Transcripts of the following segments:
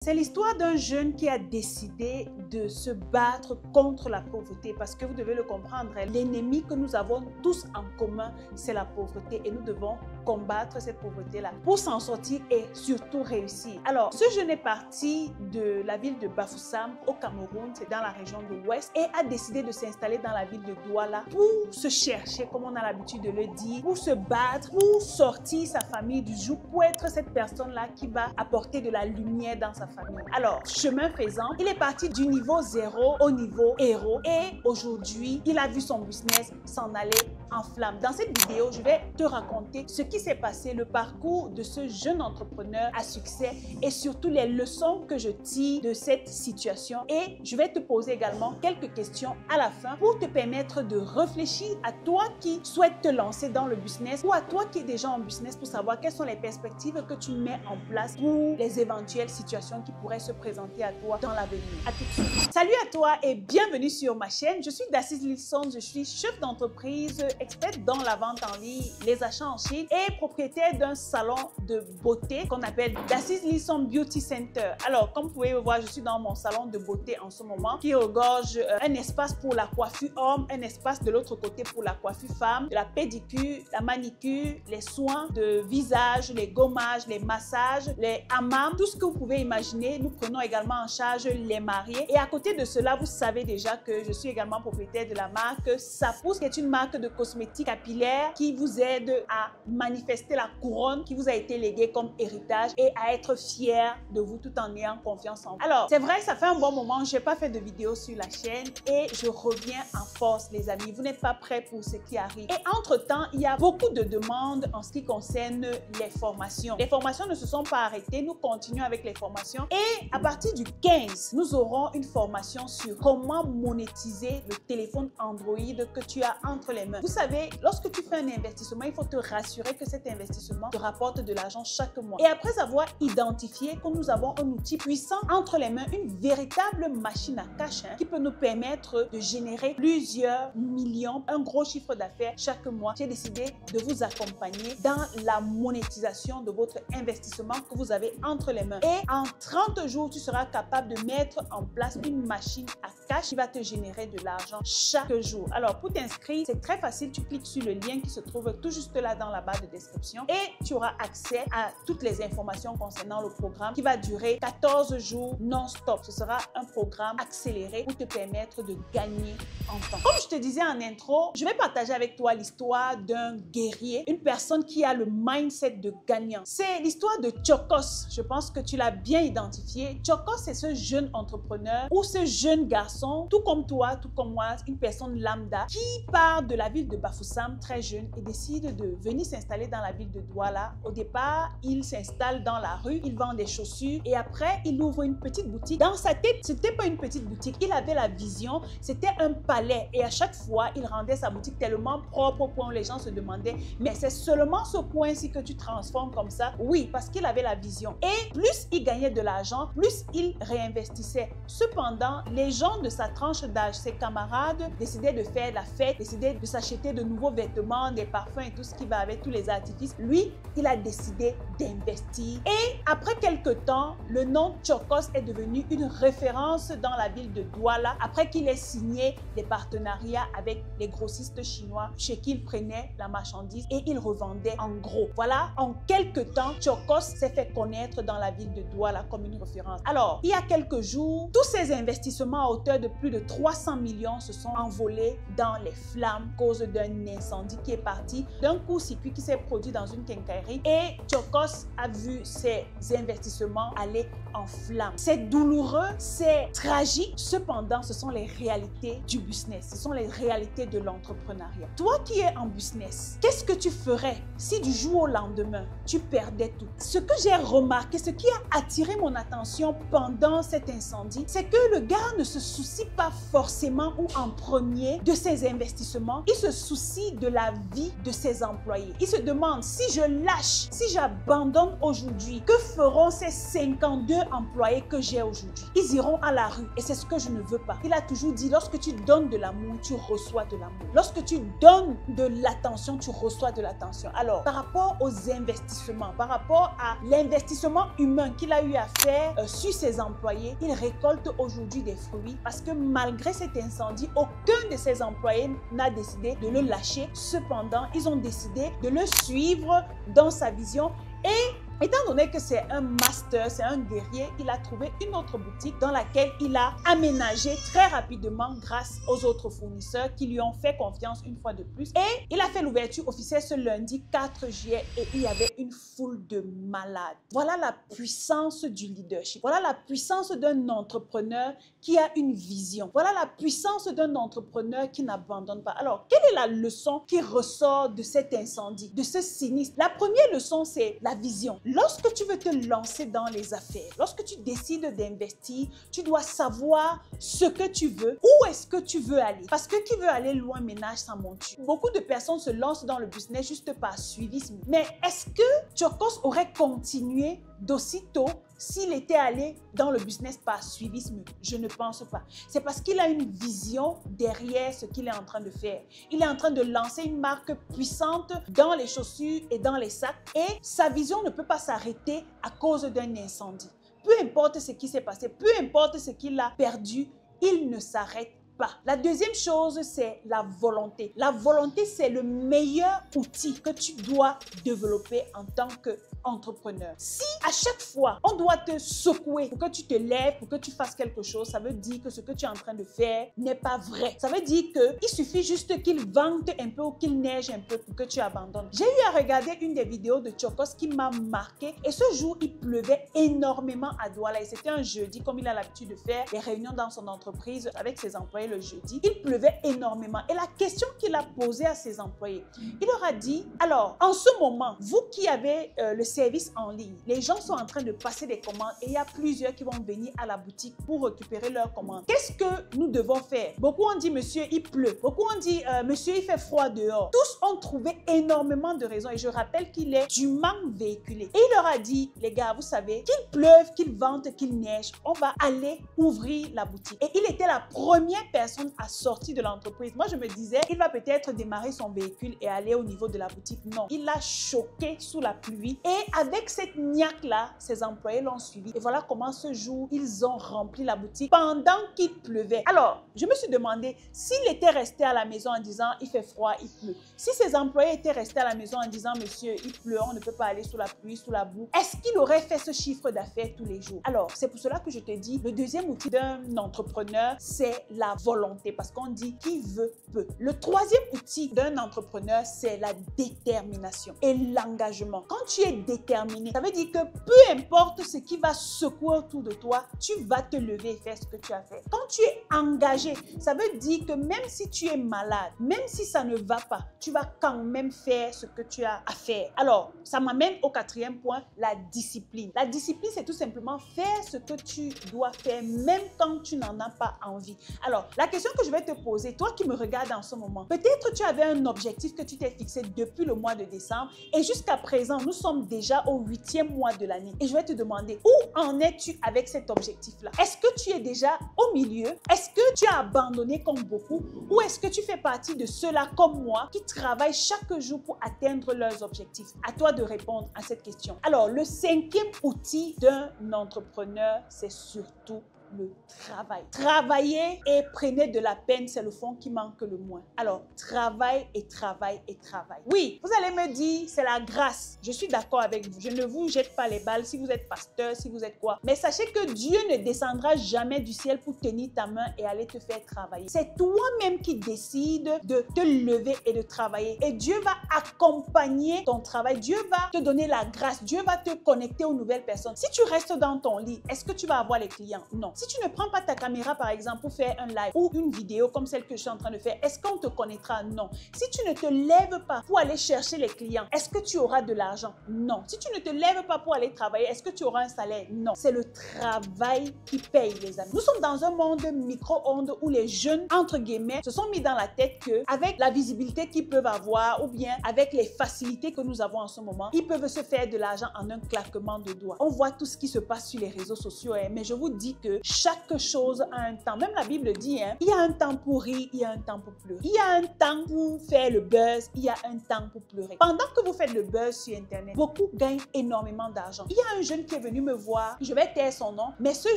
C'est l'histoire d'un jeune qui a décidé de se battre contre la pauvreté parce que vous devez le comprendre, l'ennemi que nous avons tous en commun, c'est la pauvreté et nous devons combattre cette pauvreté-là pour s'en sortir et surtout réussir. Alors, ce jeune est parti de la ville de Bafoussam au Cameroun, c'est dans la région de l'Ouest, et a décidé de s'installer dans la ville de Douala pour se chercher, comme on a l'habitude de le dire, pour se battre, pour sortir sa famille du joug, pour être cette personne-là qui va apporter de la lumière dans sa famille. Alors, chemin faisant, il est parti du niveau 0 au niveau héros et aujourd'hui, il a vu son business s'en aller en flammes. Dans cette vidéo, je vais te raconter ce qui s'est passé, le parcours de ce jeune entrepreneur à succès et surtout les leçons que je tire de cette situation. Et je vais te poser également quelques questions à la fin pour te permettre de réfléchir à toi qui souhaites te lancer dans le business ou à toi qui es déjà en business pour savoir quelles sont les perspectives que tu mets en place pour les éventuelles situations qui pourraient se présenter à toi dans l'avenir. À tout de suite. Salut à toi et bienvenue sur ma chaîne. Je suis Dacis Lilson, je suis chef d'entreprise, experte dans la vente en ligne, les achats en Chine et propriétaire d'un salon de beauté qu'on appelle Dacis Lilson Beauty Center. Alors, comme vous pouvez le voir, je suis dans mon salon de beauté en ce moment qui regorge un espace pour la coiffure homme, un espace de l'autre côté pour la coiffure femme, de la pédicure, la manicure, les soins de visage, les gommages, les massages, les hammams, tout ce que vous pouvez imaginer. Nous prenons également en charge les mariés. Et à côté de cela, vous savez déjà que je suis également propriétaire de la marque Sapousse, qui est une marque de cosmétiques capillaires qui vous aide à manifester la couronne qui vous a été léguée comme héritage et à être fier de vous tout en ayant confiance en vous. Alors, c'est vrai, ça fait un bon moment, je n'ai pas fait de vidéo sur la chaîne et je reviens en force, les amis. Vous n'êtes pas prêts pour ce qui arrive. Et entre-temps, il y a beaucoup de demandes en ce qui concerne les formations. Les formations ne se sont pas arrêtées. Nous continuons avec les formations. Et à partir du 15, nous aurons une formation sur comment monétiser le téléphone Android que tu as entre les mains. Vous savez, lorsque tu fais un investissement, il faut te rassurer que cet investissement te rapporte de l'argent chaque mois. Et après avoir identifié que nous avons un outil puissant entre les mains, une véritable machine à cash qui peut nous permettre de générer plusieurs millions, un gros chiffre d'affaires chaque mois, j'ai décidé de vous accompagner dans la monétisation de votre investissement que vous avez entre les mains. Et en 30 jours, tu seras capable de mettre en place une machine à cash qui va te générer de l'argent chaque jour. Alors, pour t'inscrire, c'est très facile. Tu cliques sur le lien qui se trouve tout juste là dans la barre de description et tu auras accès à toutes les informations concernant le programme qui va durer 14 jours non-stop. Ce sera un programme accéléré pour te permettre de gagner en temps. Comme je te disais en intro, je vais partager avec toi l'histoire d'un guerrier, une personne qui a le mindset de gagnant. C'est l'histoire de Chokos. Je pense que tu l'as bien identifié. Chokos, c'est ce jeune entrepreneur ou ce jeune garçon, tout comme toi, tout comme moi, une personne lambda qui part de la ville de Bafoussam très jeune et décide de venir s'installer dans la ville de Douala. Au départ, il s'installe dans la rue, il vend des chaussures et après, il ouvre une petite boutique. Dans sa tête, c'était pas une petite boutique, il avait la vision, c'était un palais et à chaque fois, il rendait sa boutique tellement propre au point où les gens se demandaient, mais c'est seulement ce point-ci que tu transformes comme ça? Oui, parce qu'il avait la vision. Et plus il gagnait de l'argent, plus il réinvestissait. Cependant, les gens de sa tranche d'âge, ses camarades, décidaient de faire la fête, décidaient de s'acheter de nouveaux vêtements, des parfums et tout ce qui va avec, tous les artifices. Lui, il a décidé d'investir. Et après quelques temps, le nom Chokos est devenu une référence dans la ville de Douala après qu'il ait signé des partenariats avec les grossistes chinois chez qui il prenait la marchandise et il revendait en gros. Voilà, en quelques temps, Chokos s'est fait connaître dans la ville de Douala comme une référence. Alors, il y a quelques jours, tous ces investissements à hauteur de plus de 300 millions se sont envolés dans les flammes à cause d'un incendie qui est parti d'un court-circuit qui s'est produit dans une quincaillerie et Chokos a vu ses investissements aller en flammes. C'est douloureux, c'est tragique, cependant, ce sont les réalités du business, ce sont les réalités de l'entrepreneuriat. Toi qui es en business, qu'est-ce que tu ferais si du jour au lendemain, tu perdais tout? Ce que j'ai remarqué, ce qui a attiré mon attention pendant cet incendie, c'est que le gars ne se soucie soucie pas forcément ou en premier de ses investissements, il se soucie de la vie de ses employés. Il se demande, si je lâche, si j'abandonne aujourd'hui, que feront ces 52 employés que j'ai aujourd'hui? Ils iront à la rue et c'est ce que je ne veux pas. Il a toujours dit, lorsque tu donnes de l'amour, tu reçois de l'amour. Lorsque tu donnes de l'attention, tu reçois de l'attention. Alors, par rapport aux investissements, par rapport à l'investissement humain qu'il a eu à faire sur ses employés, il récolte aujourd'hui des fruits parce que malgré cet incendie, aucun de ses employés n'a décidé de le lâcher. Cependant, ils ont décidé de le suivre dans sa vision et étant donné que c'est un master, c'est un guerrier, il a trouvé une autre boutique dans laquelle il a aménagé très rapidement grâce aux autres fournisseurs qui lui ont fait confiance une fois de plus. Et il a fait l'ouverture officielle ce lundi 4 juillet et il y avait une foule de malades. Voilà la puissance du leadership. Voilà la puissance d'un entrepreneur qui a une vision. Voilà la puissance d'un entrepreneur qui n'abandonne pas. Alors, quelle est la leçon qui ressort de cet incendie, de ce sinistre? La première leçon, c'est la vision. Lorsque tu veux te lancer dans les affaires, lorsque tu décides d'investir, tu dois savoir ce que tu veux, où est-ce que tu veux aller. Parce que qui veut aller loin ménage sa monture. Beaucoup de personnes se lancent dans le business juste par suivisme. Mais est-ce que Tsokos aurait continué d'aussitôt s'il était allé dans le business par suivisme? Je ne pense pas. C'est parce qu'il a une vision derrière ce qu'il est en train de faire. Il est en train de lancer une marque puissante dans les chaussures et dans les sacs et sa vision ne peut pas s'arrêter à cause d'un incendie. Peu importe ce qui s'est passé, peu importe ce qu'il a perdu, il ne s'arrête pas. La deuxième chose, c'est la volonté. La volonté, c'est le meilleur outil que tu dois développer en tant qu'entrepreneur. Si à chaque fois, on doit te secouer pour que tu te lèves, pour que tu fasses quelque chose, ça veut dire que ce que tu es en train de faire n'est pas vrai. Ça veut dire qu'il suffit juste qu'il vente un peu ou qu'il neige un peu pour que tu abandonnes. J'ai eu à regarder une des vidéos de Tsokos qui m'a marqué et ce jour, il pleuvait énormément à Douala et c'était un jeudi comme il a l'habitude de faire des réunions dans son entreprise avec ses employés le jeudi. Il pleuvait énormément et la question qu'il a posée à ses employés, il leur a dit, alors en ce moment, vous qui avez le service en ligne, les gens sont en train de passer des commandes et il y a plusieurs qui vont venir à la boutique pour récupérer leurs commandes. Qu'est-ce que nous devons faire? Beaucoup ont dit, monsieur, il pleut. Beaucoup ont dit, monsieur, il fait froid dehors. Tous ont trouvé énormément de raisons et je rappelle qu'il est dûment véhiculé. Et il leur a dit, les gars, vous savez, qu'il pleuve, qu'il vente, qu'il neige, on va aller ouvrir la boutique. Et il était la première personne à sortir de l'entreprise. Moi, je me disais, il va peut-être démarrer son véhicule et aller au niveau de la boutique. Non, il l'a choqué sous la pluie. Et avec cette niaque-là, ses employés l'ont suivi. Et voilà comment ce jour, ils ont rempli la boutique pendant qu'il pleuvait. Alors, je me suis demandé, s'il était resté à la maison en disant, il fait froid, il pleut. Si ses employés étaient restés à la maison en disant, monsieur, il pleut, on ne peut pas aller sous la pluie, sous la boue, est-ce qu'il aurait fait ce chiffre d'affaires tous les jours? Alors, c'est pour cela que je te dis, le deuxième outil d'un entrepreneur, c'est la volonté. Parce qu'on dit, qui veut, peut. Le troisième outil d'un entrepreneur, c'est la détermination et l'engagement. Quand tu es déterminé, ça veut dire que peu importe ce qui va secouer autour de toi, tu vas te lever et faire ce que tu as fait. Quand tu es engagé, ça veut dire que même si tu es malade, même si ça ne va pas, tu vas quand même faire ce que tu as à faire. Alors, ça m'amène au quatrième point, la discipline. La discipline, c'est tout simplement faire ce que tu dois faire, même quand tu n'en as pas envie. Alors, la question que je vais te poser, toi qui me regardes en ce moment, peut-être tu avais un objectif que tu t'es fixé depuis le mois de décembre et jusqu'à présent, nous sommes déjà au 8e mois de l'année. Et je vais te demander, où en es-tu avec cet objectif-là? Est-ce que tu es déjà au milieu? Est-ce que tu as abandonné comme beaucoup? Ou est-ce que tu fais partie de ceux-là comme moi qui travaillent chaque jour pour atteindre leurs objectifs? À toi de répondre à cette question. Alors, le cinquième outil d'un entrepreneur, c'est surtout le travail. Travaillez et prenez de la peine, c'est le fond qui manque le moins. Alors, travail et travail et travail. Oui, vous allez me dire, c'est la grâce. Je suis d'accord avec vous. Je ne vous jette pas les balles si vous êtes pasteur, si vous êtes quoi. Mais sachez que Dieu ne descendra jamais du ciel pour tenir ta main et aller te faire travailler. C'est toi-même qui décides de te lever et de travailler. Et Dieu va accompagner ton travail. Dieu va te donner la grâce. Dieu va te connecter aux nouvelles personnes. Si tu restes dans ton lit, est-ce que tu vas avoir les clients? Non. Si tu ne prends pas ta caméra, par exemple, pour faire un live ou une vidéo comme celle que je suis en train de faire, est-ce qu'on te connaîtra? Non. Si tu ne te lèves pas pour aller chercher les clients, est-ce que tu auras de l'argent? Non. Si tu ne te lèves pas pour aller travailler, est-ce que tu auras un salaire? Non. C'est le travail qui paye, les amis. Nous sommes dans un monde micro-ondes où les jeunes, entre guillemets, se sont mis dans la tête qu'avec la visibilité qu'ils peuvent avoir ou bien avec les facilités que nous avons en ce moment, ils peuvent se faire de l'argent en un claquement de doigts. On voit tout ce qui se passe sur les réseaux sociaux, mais je vous dis que chaque chose a un temps. Même la Bible dit, il y a un temps pour rire, il y a un temps pour pleurer. Il y a un temps pour faire le buzz, il y a un temps pour pleurer. Pendant que vous faites le buzz sur Internet, beaucoup gagnent énormément d'argent. Il y a un jeune qui est venu me voir, je vais taire son nom, mais ce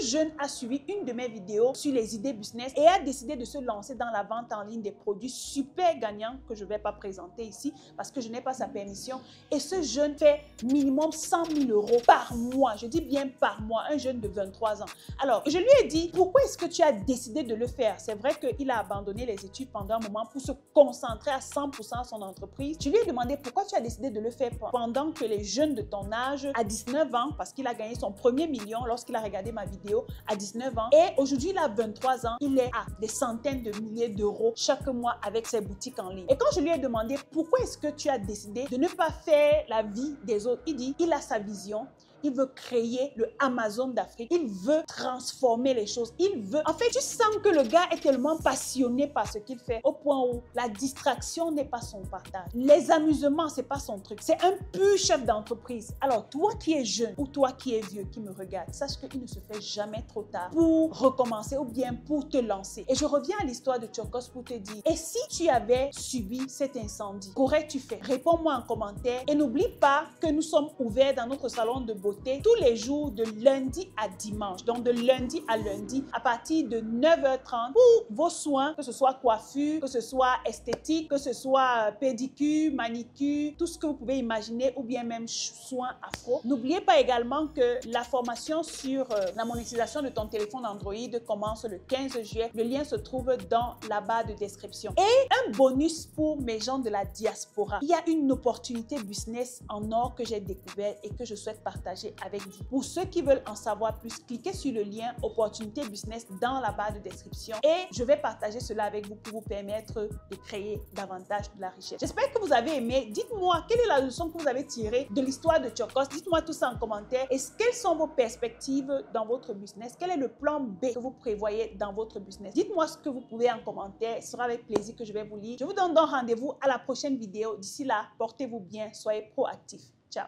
jeune a suivi une de mes vidéos sur les idées business et a décidé de se lancer dans la vente en ligne des produits super gagnants que je ne vais pas présenter ici parce que je n'ai pas sa permission. Et ce jeune fait minimum 100 000 euros par mois. Je dis bien par mois, un jeune de 23 ans. Alors, je lui ai dit, pourquoi est-ce que tu as décidé de le faire? C'est vrai qu'il a abandonné les études pendant un moment pour se concentrer à 100% à son entreprise. Je lui ai demandé pourquoi tu as décidé de le faire pendant que les jeunes de ton âge, à 19 ans, parce qu'il a gagné son premier million lorsqu'il a regardé ma vidéo à 19 ans, et aujourd'hui il a 23 ans, il est à des centaines de milliers d'euros chaque mois avec ses boutiques en ligne. Et quand je lui ai demandé pourquoi est-ce que tu as décidé de ne pas faire la vie des autres, il dit, il a sa vision. Il veut créer le Amazon d'Afrique. Il veut transformer les choses. Il veut... En fait, tu sens que le gars est tellement passionné par ce qu'il fait au point où la distraction n'est pas son partage. Les amusements, c'est pas son truc. C'est un pur chef d'entreprise. Alors, toi qui es jeune ou toi qui es vieux, qui me regarde, sache qu'il ne se fait jamais trop tard pour recommencer ou bien pour te lancer. Et je reviens à l'histoire de Tchokos pour te dire, et si tu avais subi cet incendie, qu'aurais-tu fait? Réponds-moi en commentaire et n'oublie pas que nous sommes ouverts dans notre salon de beauté tous les jours de lundi à dimanche. Donc de lundi à lundi à partir de 9h30 pour vos soins, que ce soit coiffure, que ce soit esthétique, que ce soit pédicure, manicure, tout ce que vous pouvez imaginer ou bien même soins afro. N'oubliez pas également que la formation sur la monétisation de ton téléphone Android commence le 15 juillet. Le lien se trouve dans la barre de description. Et un bonus pour mes gens de la diaspora. Il y a une opportunité business en or que j'ai découvert et que je souhaite partager avec vous. Pour ceux qui veulent en savoir plus, cliquez sur le lien opportunité business dans la barre de description et je vais partager cela avec vous pour vous permettre de créer davantage de la richesse. J'espère que vous avez aimé. Dites-moi quelle est la leçon que vous avez tirée de l'histoire de Tchokos. Dites-moi tout ça en commentaire. Et quelles sont vos perspectives dans votre business? Quel est le plan B que vous prévoyez dans votre business? Dites-moi ce que vous pouvez en commentaire. Ce sera avec plaisir que je vais vous lire. Je vous donne donc rendez-vous à la prochaine vidéo. D'ici là, portez-vous bien, soyez proactifs. Ciao.